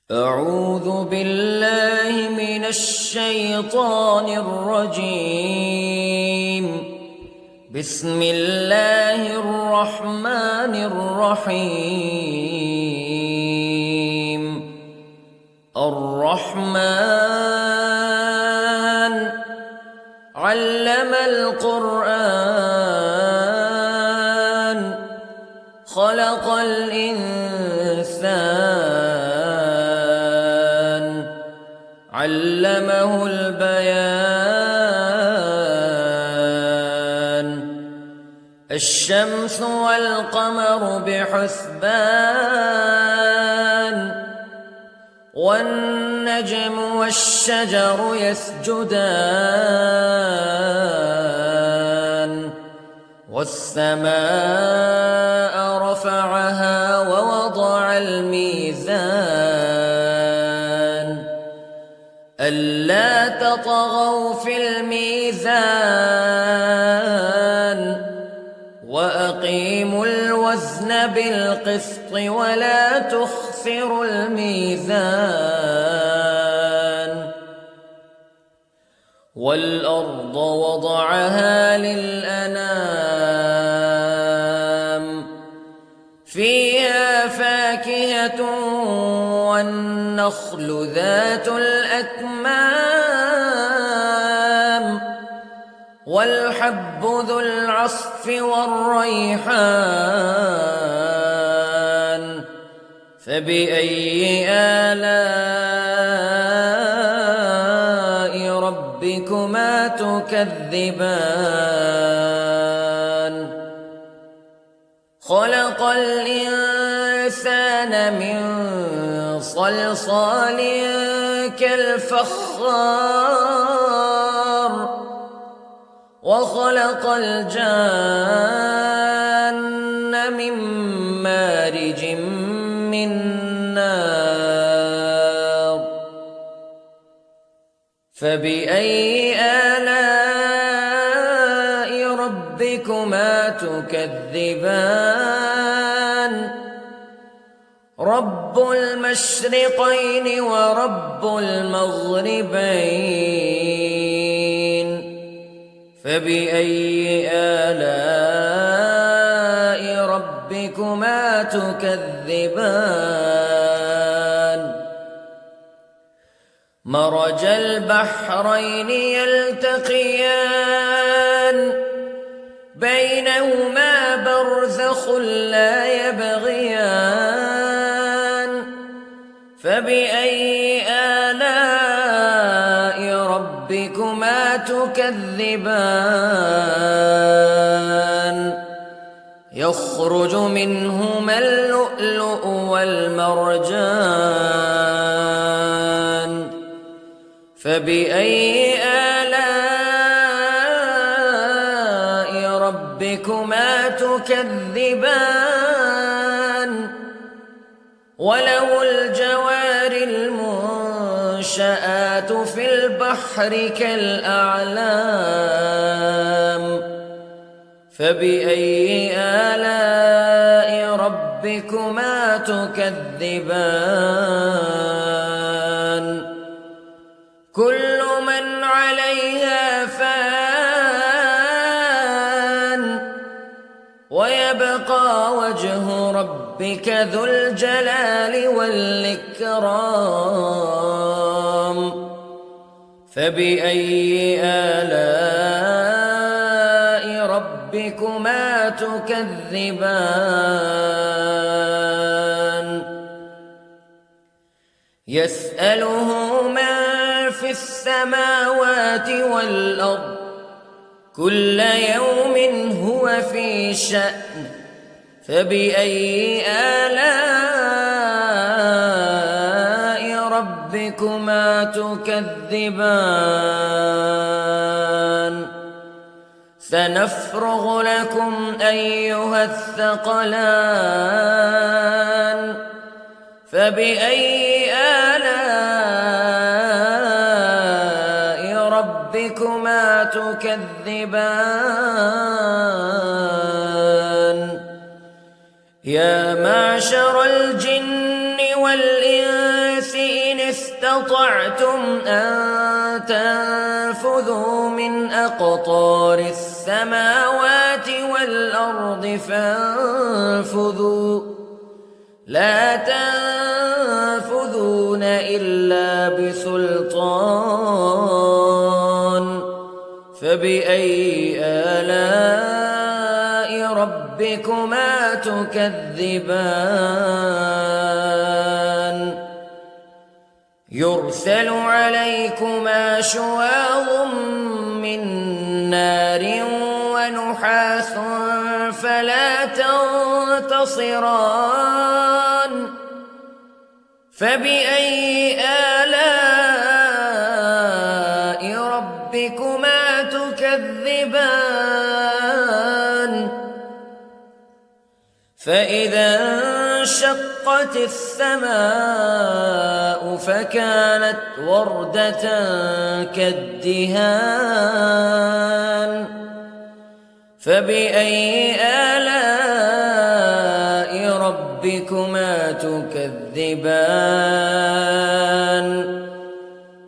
أعوذ بالله من الشيطان الرجيم. بسم الله الرحمن الرحيم. الرحمن علم القرآن خلق الإنسان علمه البيان. الشمس والقمر بحسبان والنجم والشجر يسجدان والسماء رفعها ووضع الميزان ألا تطغوا في الميزان وأقيموا الوزن بالقسط ولا تخسروا الميزان. والأرض وضعها للأنام فيها فاكهة والنخل ذات الأكمام والحب ذو العصف والريحان فبأي آلاء ربكما تكذبان. خلق الإنسان من صلصال كالفخار وخلق الجان من مارج من نار فبأي آلاء ربكما تكذبان. رب المشرقين ورب المغربين فبأي آلاء ربكما تكذبان. مرج البحرين يلتقيان بينهما برزخ لا يبغيان فبأي آلاء ربكما تكذبان. يخرج منهما اللؤلؤ والمرجان فبأي آلاء ربكما تكذبان. وله الجوار المنشآت في البحر كالأعلام فبأي آلاء ربكما تكذبان. كل من عليها فان ويبقى وجه ربك ذو الجلال والإكرام فبأي آلاء ربكما تكذبان. يسأله من في السماوات والأرض كل يوم هو في شأن فبأي آلاء ربكما تكذبان. سنفرغ لكم أيها الثقلان فبأي آلاء ربكما تكذبان. يا معشر الجن والإنس للناس إن استطعتم أن تنفذوا من أقطار السماوات والأرض فانفذوا لا تنفذون إلا بسلطان فبأي آلاء ربكما تكذبان يرسل عليكما شواظ من نار ونحاس فلا تنتصران فبأي آلاء ربكما تكذبان فإذا انشقت السماء فكانت وردة كالدهان فبأي آلاء ربكما تكذبان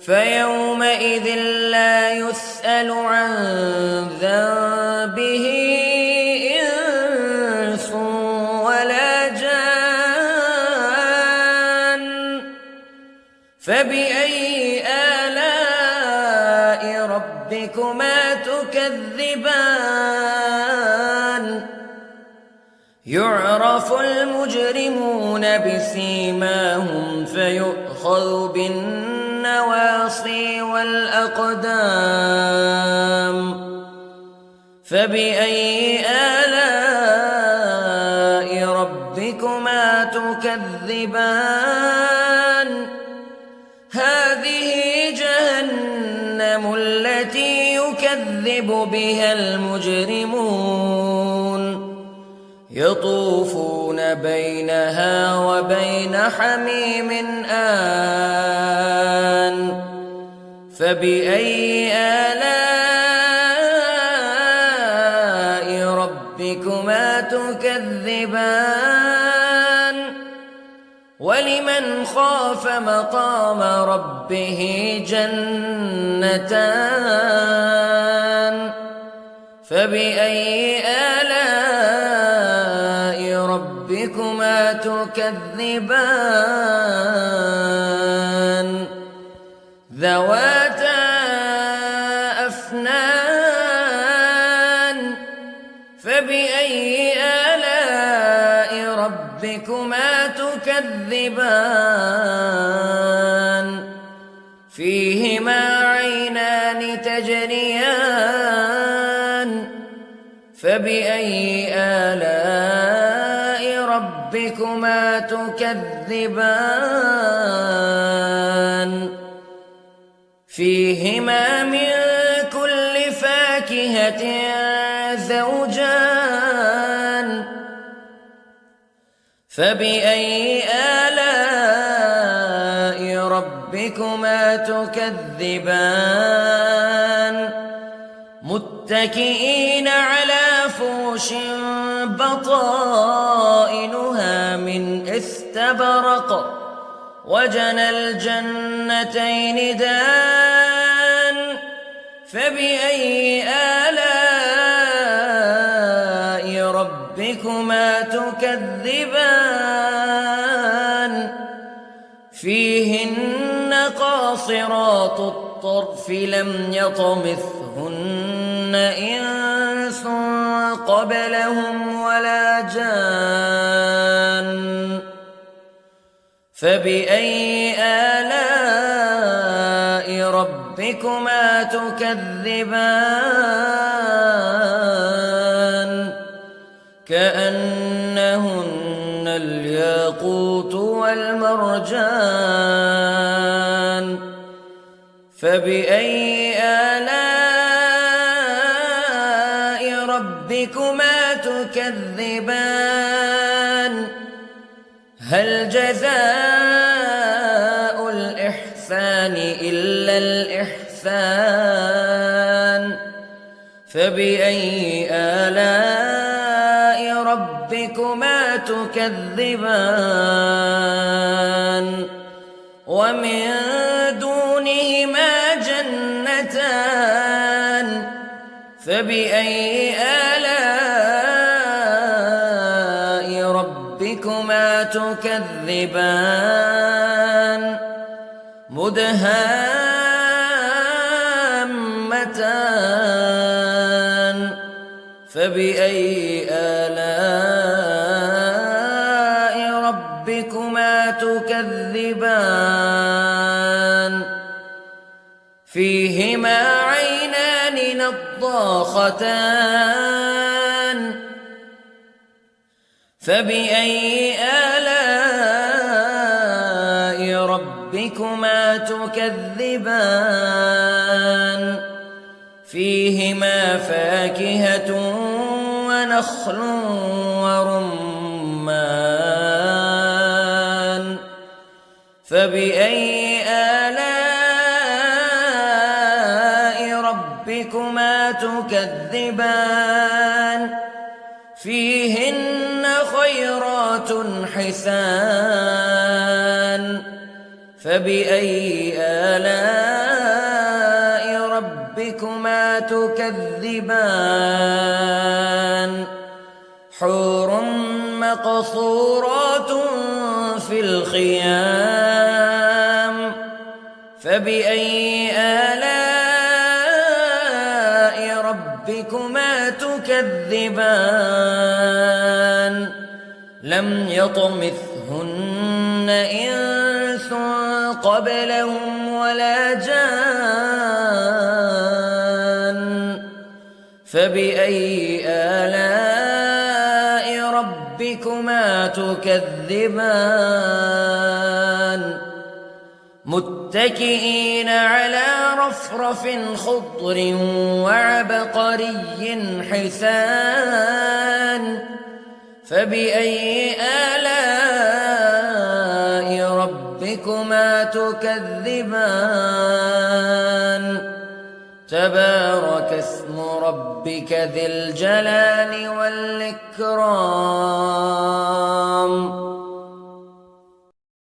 فيومئذ لا يسأل عن ذنبه إنس ولا جان فبأي آلاء ربكما تكذبان يعرف المجرمون بسيماهم فيؤخذ بالنواصي والأقدام فبأي آلاء ربكما تكذبان هذه جهنم التي يكذب بها المجرمون يطوفون بينها وبين حميم آن فبأي آلاء ربكما تكذبان ولمن خاف مقام ربه جنتان فبأي آلاء ربكما تكذبان ذواتا أفنان فبأي آلاء ربكما تكذبان فيهما عينان تجريان فبأي آلاء ربكما تكذبان فيهما من كل فاكهة زوجان فبأي آلاء ربكما تكذبان متكئين على فرش بطائنها من استبرق وجنى الجنتين دان فبأي آلاء ربكما تكذبان فيهن قاصرات الطرف لم يطمثهن إنس قبلهم ولا جان فبأي آلاء ربكما تكذبان كأنهن الياقوت والمرجان فبأي آلاء ربكما تكذبان هل جزاء الإحسان إلا الإحسان فبأي آلاء ربكما تكذبان ومن دونهما جنتان فبأي آلاء ربكما تكذبان مدهامتان فبأي آلاء ربكما تكذبان فيهما عينان نضاختان فبأي آلاء ربكما تكذبان فيهما فاكهة ونخل ورمان فبأي آلاء ربكما تكذبان فيهن خيرات حسان فبأي آلاء ربكما تكذبان حور مقصورات في الخيام فبأي آلاء ربكما تكذبان لم يطمثهن إنس قبلهم ولا جان فبأي آلاء ربكما تكذبان متكئين على رفرف خضر وعبقري حسان فبأي آلاء ربكما تكذبان تبارك اسم ربك ذي الجلال والإكرام